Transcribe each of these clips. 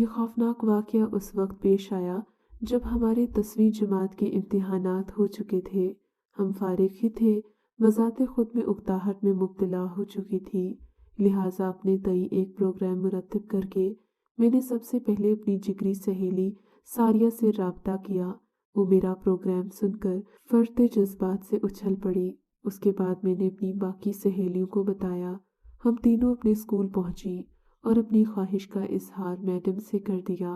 ये खौफनाक वाक़या उस वक़्त पेश आया जब हमारे 10वीं जमात के इम्तिहानात हो चुके थे। हम फ़ारिग ही थे, बज़ाते खुद में उकताहट में मुब्तला हो चुकी थी। लिहाजा अपने तय एक प्रोग्राम मुरतब करके मैंने सबसे पहले अपनी जिगरी सहेली सारिया से राब्ता किया। वो मेरा प्रोग्राम सुनकर फर्ते जज्बात से उछल पड़ी। उसके बाद मैंने अपनी बाकी सहेलियों को बताया। हम तीनों अपने स्कूल पहुंची और अपनी ख्वाहिश का इजहार मैडम से कर दिया।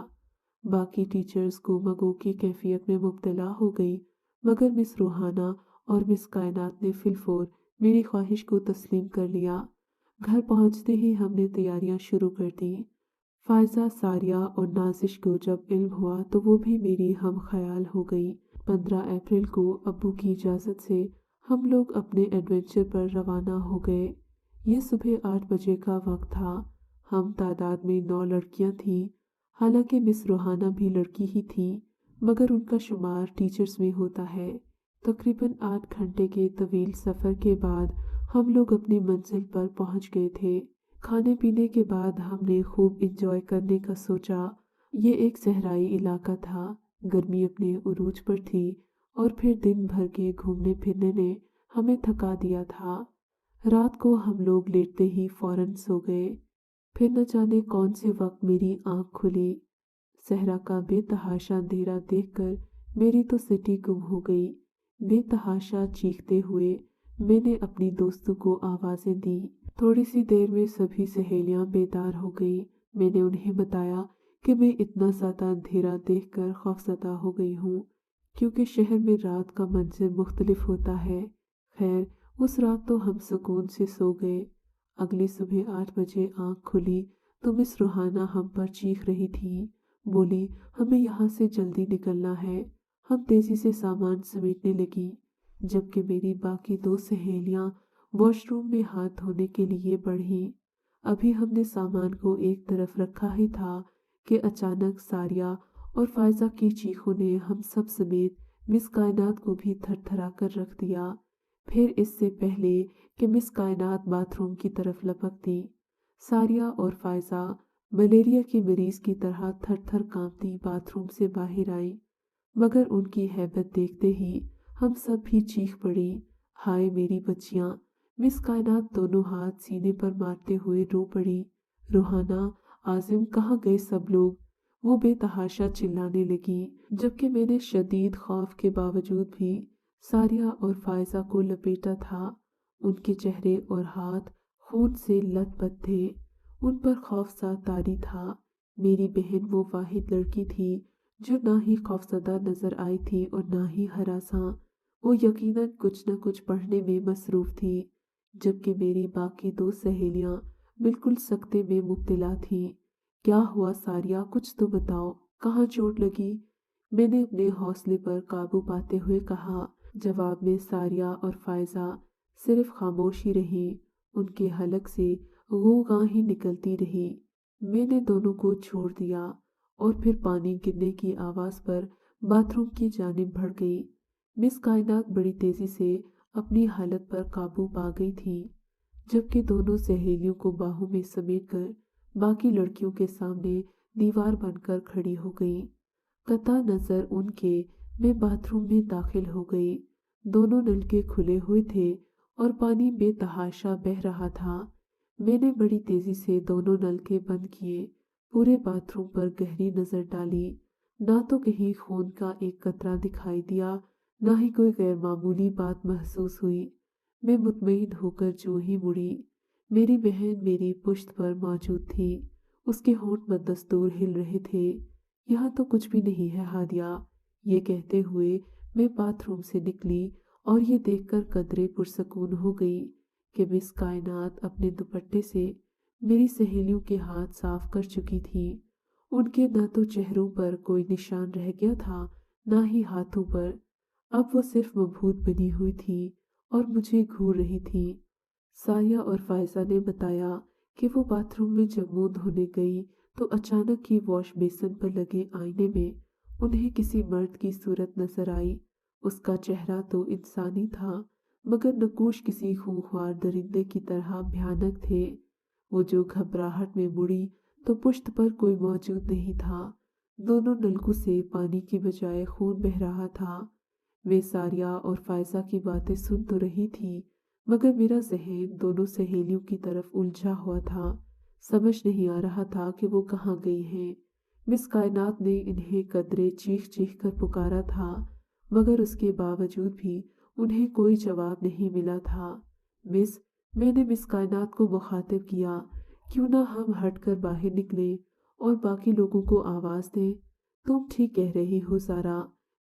बाकी टीचर्स गुमगो की कैफियत में मुब्तला हो गई, मगर मिस रूहाना और मिस कायनात ने फिलफौर मेरी ख्वाहिश को तस्लीम कर लिया। घर पहुंचते ही हमने तैयारियां शुरू कर दी। फायजा, सारिया और नाजिश को जब इल्म हुआ तो वो भी मेरी हम ख्याल हो गई। 15 अप्रैल को अब्बू की इजाज़त से हम लोग अपने एडवेंचर पर रवाना हो गए। यह सुबह 8 बजे का वक्त था। हम तादाद में 9 लड़कियां थीं। हालांकि मिस रूहाना भी लड़की ही थी, मगर उनका शुमार टीचर्स में होता है। तकरीबन 8 घंटे के तवील सफ़र के बाद हम लोग अपनी मंजिल पर पहुंच गए थे। खाने पीने के बाद हमने खूब इंजॉय करने का सोचा। ये एक सहराई इलाका था, गर्मी अपने उरूज पर थी और फिर दिन भर के घूमने फिरने ने हमें थका दिया था। रात को हम लोग लेटते ही फौरन सो गए। फिर न जाने कौन से वक्त मेरी आंख खुली। सहरा का बेतहाशा अंधेरा देखकर मेरी तो सिटी गुम हो गई। बेतहाशा चीखते हुए मैंने अपनी दोस्तों को आवाज़ें दी। थोड़ी सी देर में सभी सहेलियां बेदार हो गई। मैंने उन्हें बताया कि मैं इतना ज़्यादा अंधेरा देखकर खौफज़दा हो गई हूँ, क्योंकि शहर में रात का मंजर मुख्तलिफ होता है। खैर, उस रात तो हम सुकून से सो गए। अगली सुबह 8 बजे आँख खुली तो मिस रूहाना हम पर चीख रही थी। बोली, हमें यहाँ से जल्दी निकलना है। हम तेज़ी से सामान समेटने लगी, जबकि मेरी बाकी 2 सहेलियां वॉशरूम में हाथ धोने के लिए बढ़ीं। अभी हमने सामान को एक तरफ रखा ही था कि अचानक सारिया और फायजा की चीखों ने हम सब समेत मिस कायनात को भी थरथरा कर रख दिया। फिर इससे पहले कि मिस कायनात बाथरूम की तरफ लपकती, सारिया और फायजा मलेरिया की मरीज की तरह थर-थर कांपती बाथरूम से बाहर आई। मगर उनकी हैबत देखते ही हम सब भी चीख पड़ी। हाय मेरी बच्चियां! मिस कायनात दोनों हाथ सीने पर मारते हुए रो पड़ी। रूहाना, आजिम, कहाँ गए सब लोग? वो बेतहाशा चिल्लाने लगी, जबकि मैंने शदीद खौफ के बावजूद भी सारिया और फायजा को लपेटा था। उनके चेहरे और हाथ खून से लथपथ थे। उन पर खौफ सा तारी था। मेरी बहन वो वाहिद लड़की थी जो ना ही खौफजदा नजर आई थी और ना ही हरासा। वो यकीनन कुछ न कुछ पढ़ने में मसरूफ थी, जबकि मेरी बाकी 2 सहेलियां बिल्कुल सकते में मुब्तला थीं। क्या हुआ सारिया, कुछ तो बताओ, कहाँ चोट लगी? मैंने अपने हौसले पर काबू पाते हुए कहा। जवाब में सारिया और फायजा सिर्फ खामोश ही रही। उनके हलक से गूंगा ही निकलती रही। मैंने दोनों को छोड़ दिया और फिर पानी गिरने की आवाज़ पर बाथरूम की जानिब बढ़ गई। मिस कायनात बड़ी तेज़ी से अपनी हालत पर काबू पा गई थी, जबकि दोनों सहेलियों को बाहों में समेटकर बाकी लड़कियों के सामने दीवार बनकर खड़ी हो गई। कता नज़र उनके मैं बाथरूम में दाखिल हो गई। दोनों नलके खुले हुए थे और पानी बेतहाशा बह रहा था। मैंने बड़ी तेज़ी से दोनों नलके बंद किए, पूरे बाथरूम पर गहरी नज़र डाली। ना तो कहीं खून का एक कतरा दिखाई दिया, ना ही कोई गैरमामूली बात महसूस हुई। मैं मुतमईन होकर जो ही मुड़ी, मेरी बहन मेरी पुश्त पर मौजूद थी। उसके होंठ बदस्तूर हिल रहे थे। यहाँ तो कुछ भी नहीं है हादिया, ये कहते हुए मैं बाथरूम से निकली और ये देखकर कदरे पुरसकून हो गई कि मिस कायनात अपने दुपट्टे से मेरी सहेलियों के हाथ साफ कर चुकी थी। उनके न तो चेहरों पर कोई निशान रह गया था, ना ही हाथों पर। अब वो सिर्फ मबहूत बनी हुई थी और मुझे घूर रही थी। साया और फायजा ने बताया कि वो बाथरूम में जब मुंह धोने गई तो अचानक ही वॉश बेसिन पर लगे आईने में उन्हें किसी मर्द की सूरत नजर आई। उसका चेहरा तो इंसानी था, मगर नकूश किसी खूंखार दरिंदे की तरह भयानक थे। वो जो घबराहट में मुड़ी तो पुश्त पर कोई मौजूद नहीं था। दोनों नलकों से पानी की बजाय खून बह रहा था। वे सारिया और फायजा की बातें सुन तो रही थी, मगर मेरा जहन दोनों सहेलियों की तरफ उलझा हुआ था। समझ नहीं आ रहा था कि वो कहाँ गई हैं। मिस कायनात ने इन्हें कदरे चीख चीख कर पुकारा था, मगर उसके बावजूद भी उन्हें कोई जवाब नहीं मिला था। मिस, मैंने मिस कायनात को मुखातिब किया, क्यों ना हम हटकर बाहर निकलें और बाकी लोगों को आवाज़ दें। तुम ठीक कह रही हो सारा,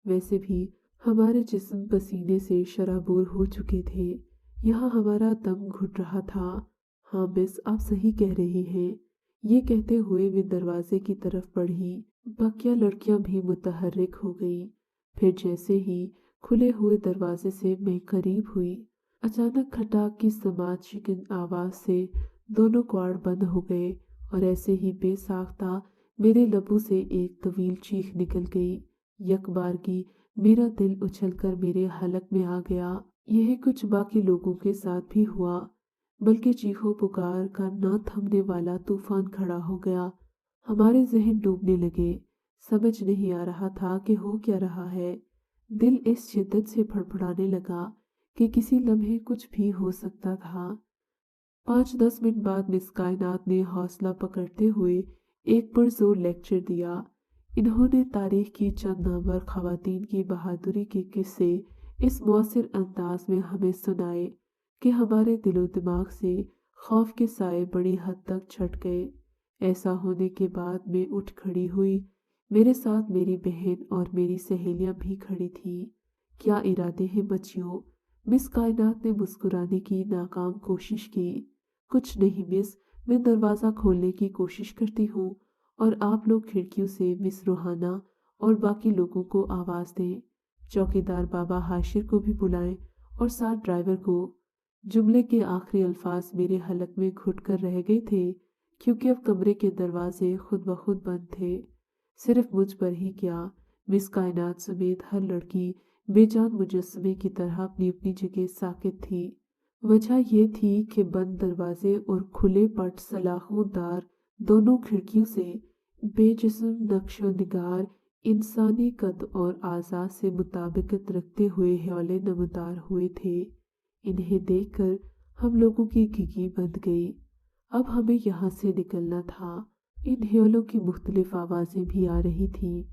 वैसे भी हमारे जिस्म पसीने से शराबोर हो चुके थे। यहाँ हमारा दम घुट रहा था। हाँ मिस, आप सही कह रही हैं। ये कहते हुए वे दरवाजे की तरफ बढ़ी। बाकिया लड़कियां भी मुतहर्रिक हो गईं। फिर जैसे ही खुले हुए दरवाजे से मैं करीब हुई, अचानक खटाक की समाज शिकन आवाज से दोनों क्वाड बंद हो गए और ऐसे ही बेसाख्ता मेरे लबों से एक तवील चीख निकल गई। यकबार की मेरा दिल उछलकर मेरे हलक में आ गया। यह कुछ बाकी लोगों के साथ भी हुआ, बल्कि चीखों पुकार का न थमने वाला तूफान खड़ा हो गया। हमारे जहन डूबने लगे। समझ नहीं आ रहा था कि हो क्या रहा है। दिल इस शिद्दत से फड़फड़ाने लगा कि किसी लम्हे कुछ भी हो सकता था। 5-10 मिनट बाद मिस कायनात ने हौसला पकड़ते हुए एक पुरजोर लेक्चर दिया। इन्होंने तारीख की चंद नामवर खवातीन की बहादुरी के किस्से इस मुअस्सिर अंदाज में हमें सुनाए कि हमारे दिलो दिमाग से खौफ के साए बड़ी हद तक छट गए। ऐसा होने के बाद मैं उठ खड़ी हुई। मेरे साथ मेरी बहन और मेरी सहेलियां भी खड़ी थी। क्या इरादे हैं बच्चियों? मिस कायनात ने मुस्कुराने की नाकाम कोशिश की। कुछ नहीं मिस, मैं दरवाज़ा खोलने की कोशिश करती हूँ और आप लोग खिड़कियों से मिस रूहाना और बाकी लोगों को आवाज़ दें। चौकीदार बाबा हाशिर को भी बुलाएं और साथ ड्राइवर को। जुमले के आखिरी अल्फाज मेरे हलक में घुट कर रह गए थे, क्योंकि अब कमरे के दरवाजे खुद ब खुद बंद थे। सिर्फ मुझ पर ही क्या, मिस कायनात समेत हर लड़की बेजान मुजस्समे की तरह अपनी अपनी जगह साकित थी। वजह यह थी कि बंद दरवाजे और खुले पट सलाखों दार दोनों खिड़कियों से बेजिस्म नक्शो निगार इंसानी कद और आज़ा से मुताबिकत रखते हुए ह्यौले नमदार हुए थे। इन्हें देखकर हम लोगों की घिघी बंध गई। अब हमें यहाँ से निकलना था। इन ह्योलों की मुख्तलिफ आवाज़ें भी आ रही थीं।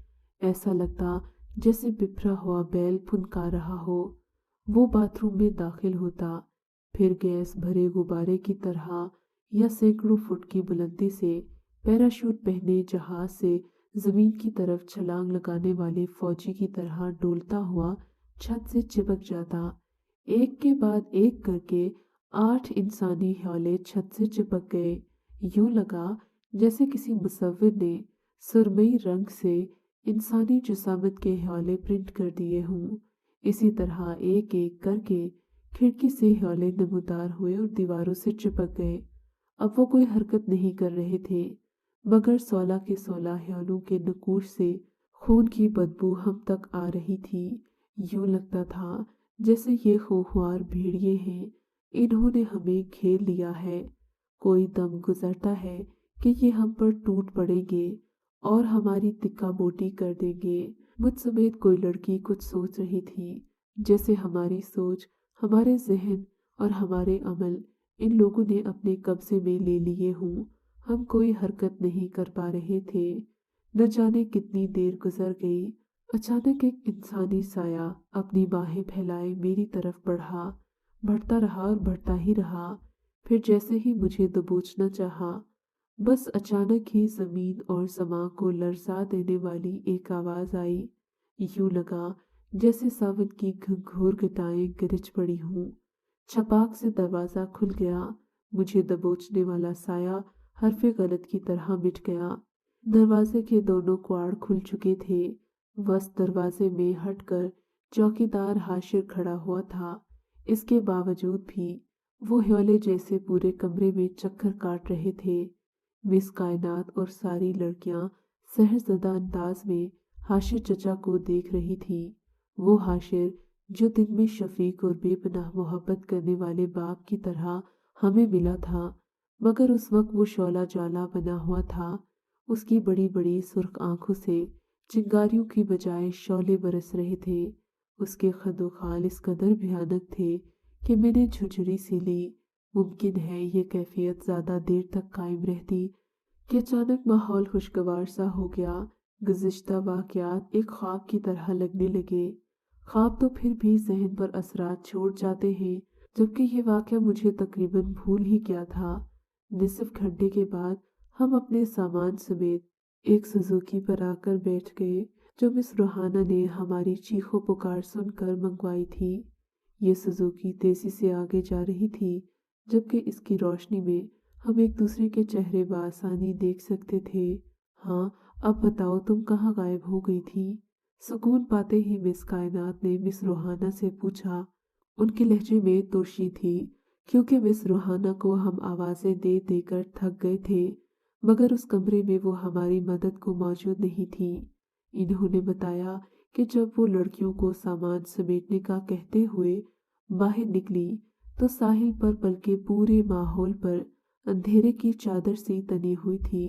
ऐसा लगता जैसे बिफरा हुआ बैल फुनका रहा हो। वो बाथरूम में दाखिल होता, फिर गैस भरे गुब्बारे की तरह या सैकड़ों फुट की बुलंदी से पैराशूट पहने जहाज से जमीन की तरफ छलांग लगाने वाले फौजी की तरह डोलता हुआ छत से चिपक जाता। एक के बाद एक करके 8 इंसानी ह्योले छत से चिपक गए। यूं लगा जैसे किसी मुसव्विर ने सुरमई रंग से इंसानी जिसामत के ह्योले प्रिंट कर दिए हों। इसी तरह एक एक करके खिड़की से ह्योले नमूदार हुए और दीवारों से चिपक गए। अब वो कोई हरकत नहीं कर रहे थे, मगर 16 के 16 ह्योलों के नकूश से खून की बदबू हम तक आ रही थी। यूं लगता था जैसे ये खूंखार भेड़िए हैं, इन्होंने हमें घेर लिया है। कोई दम गुजरता है कि ये हम पर टूट पड़ेंगे और हमारी तिक्का बोटी कर देंगे। मुझ समेत कोई लड़की कुछ सोच रही थी, जैसे हमारी सोच, हमारे जहन और हमारे अमल इन लोगों ने अपने कब्जे में ले लिए हों। हम कोई हरकत नहीं कर पा रहे थे। न जाने कितनी देर गुजर गई। अचानक एक इंसानी साया अपनी बाहें फैलाए मेरी तरफ बढ़ता रहा और बढ़ता ही रहा। फिर जैसे ही मुझे दबोचना चाहा, बस अचानक ही जमीन और समा को लरजा देने वाली एक आवाज आई। यूं लगा जैसे सावन की घंघोर घटाएं गरज पड़ी हों। छपाक से दरवाजा खुल गया। मुझे दबोचने वाला साया हरफे गलत की तरह मिट गया। दरवाजे के दोनों क्वाड़ खुल चुके थे। बस दरवाजे में हटकर चौकीदार हाशिर खड़ा हुआ था। इसके बावजूद भी वो ह्योले जैसे पूरे कमरे में चक्कर काट रहे थे। मिस कायनात और सारी लड़कियां सहरजदा अंदाज में हाशिर चचा को देख रही थी। वो हाशिर जो दिन में शफीक और बेपनाह मोहब्बत करने वाले बाप की तरह हमें मिला था, मगर उस वक्त वो शौला ज्वाला बना हुआ था। उसकी बड़ी बड़ी सुर्ख आंखों से चिंगारियों की बजाय शौले बरस रहे थे। उसके खदोखाल इस कदर भयानक थे कि मैंने झुरझुरी सी ली। मुमकिन है ये कैफियत ज्यादा देर तक कायम रहती कि अचानक माहौल खुशगवार सा हो गया। गुज़िश्ता वाक़यात एक ख्वाब की तरह लगने लगे। ख्वाब तो फिर भी ज़हन पर असरात छोड़ जाते हैं, जबकि ये वाक़या मुझे तकरीबन भूल ही गया था। निसफ घंटे के बाद हम अपने सामान समेत एक सुजुकी पर आकर बैठ गए, जो मिस रूहाना ने हमारी चीखों पुकार सुनकर मंगवाई थी। ये सुजुकी तेजी से आगे जा रही थी, जबकि इसकी रोशनी में हम एक दूसरे के चेहरे बआसानी देख सकते थे। हाँ, अब बताओ तुम कहाँ गायब हो गई थी? सुकून पाते ही मिस कायनात ने मिस रूहाना से पूछा। उनके लहजे में तुर्शी थी, क्योंकि मिस रूहाना को हम आवाजें दे देकर थक गए थे, मगर उस कमरे में वो हमारी मदद को मौजूद नहीं थी। इन्होंने बताया कि जब वो लड़कियों को सामान समेटने का कहते हुए बाहर निकली, तो साहिल पर बल्कि पूरे माहौल पर अंधेरे की चादर सी तनी हुई थी।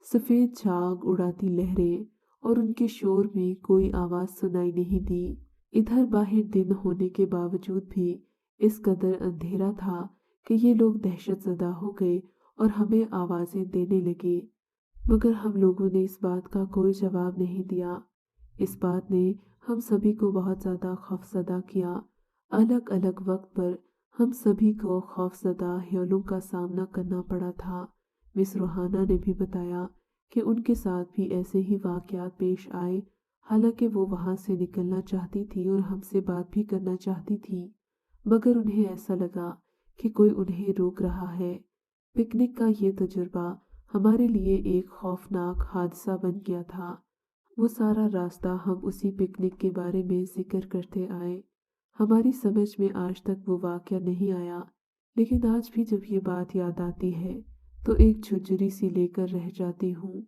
सफेद झाग उड़ाती लहरें और उनके शोर में कोई आवाज सुनाई नहीं दी। इधर बाहर दिन होने के बावजूद भी इस कदर अंधेरा था कि ये लोग दहशतजदा हो गए और हमें आवाजें देने लगे, मगर हम लोगों ने इस बात का कोई जवाब नहीं दिया। इस बात ने हम सभी को बहुत ज्यादा खौफजदा किया। अलग अलग वक्त पर हम सभी को खौफजदा ह्यालों का सामना करना पड़ा था। मिस रूहाना ने भी बताया कि उनके साथ भी ऐसे ही वाकयात पेश आए। हालांकि वो वहां से निकलना चाहती थी और हमसे बात भी करना चाहती थी, मगर उन्हें ऐसा लगा कि कोई उन्हें रोक रहा है। पिकनिक का ये तजुर्बा हमारे लिए एक खौफनाक हादसा बन गया था। वो सारा रास्ता हम उसी पिकनिक के बारे में जिक्र करते आए। हमारी समझ में आज तक वो वाक़या नहीं आया, लेकिन आज भी जब ये बात याद आती है तो एक झुरझुरी सी लेकर रह जाती हूँ।